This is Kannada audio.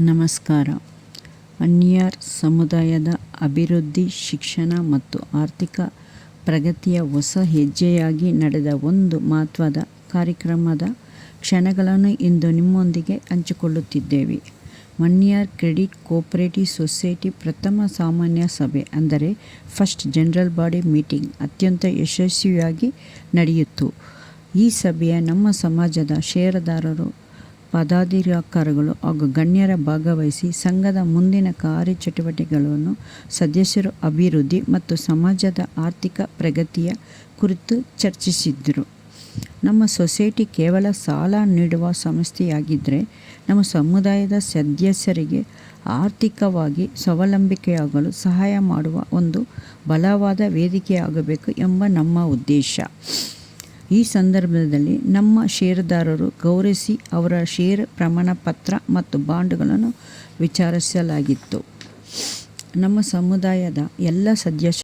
ನಮಸ್ಕಾರ. ಮನ್ಯಾರ್ ಸಮುದಾಯದ ಅಭಿವೃದ್ಧಿ, ಶಿಕ್ಷಣ ಮತ್ತು ಆರ್ಥಿಕ ಪ್ರಗತಿಯ ಹೊಸ ಹೆಜ್ಜೆಯಾಗಿ ನಡೆದ ಒಂದು ಮಹತ್ವದ ಕಾರ್ಯಕ್ರಮದ ಕ್ಷಣಗಳನ್ನು ಇಂದು ನಿಮ್ಮೊಂದಿಗೆ ಹಂಚಿಕೊಳ್ಳುತ್ತಿದ್ದೇವೆ. ಮನ್ಯಾರ್ ಕ್ರೆಡಿಟ್ ಕೋಆಪರೇಟಿವ್ ಸೊಸೈಟಿ ಪ್ರಥಮ ಸಾಮಾನ್ಯ ಸಭೆ ಅಂದರೆ ಫಸ್ಟ್ ಜನರಲ್ ಬಾಡಿ ಮೀಟಿಂಗ್ ಅತ್ಯಂತ ಯಶಸ್ವಿಯಾಗಿ ನಡೆಯಿತು. ಈ ಸಭೆಯ ನಮ್ಮ ಸಮಾಜದ ಷೇರುದಾರರು, ಪದಾಧಿಕಾರಿಗಳು ಹಾಗೂ ಗಣ್ಯರ ಭಾಗವಹಿಸಿ ಸಂಘದ ಮುಂದಿನ ಕಾರ್ಯಚಟುವಟಿಕೆಗಳನ್ನು, ಸದಸ್ಯರು ಅಭಿವೃದ್ಧಿ ಮತ್ತು ಸಮಾಜದ ಆರ್ಥಿಕ ಪ್ರಗತಿಯ ಕುರಿತು ಚರ್ಚಿಸಿದರು. ನಮ್ಮ ಸೊಸೈಟಿ ಕೇವಲ ಸಾಲ ನೀಡುವ ಸಂಸ್ಥೆಯಾಗಿದ್ದರೆ ನಮ್ಮ ಸಮುದಾಯದ ಸದಸ್ಯರಿಗೆ ಆರ್ಥಿಕವಾಗಿ ಸ್ವಾವಲಂಬಿಯಾಗಲು ಸಹಾಯ ಮಾಡುವ ಒಂದು ಬಲವಾದ ವೇದಿಕೆಯಾಗಬೇಕು ಎಂಬ ನಮ್ಮ ಉದ್ದೇಶ. ಈ ಸಂದರ್ಭದಲ್ಲಿ ನಮ್ಮ ಷೇರುದಾರರು ಗೌರವಿಸಿ ಅವರ ಷೇರು ಪ್ರಮಾಣಪತ್ರ ಮತ್ತು ಬಾಂಡ್ಗಳನ್ನು ವಿಚಾರಿಸಲಾಗಿತ್ತು. ನಮ್ಮ ಸಮುದಾಯದ ಎಲ್ಲ ಸದಸ್ಯರು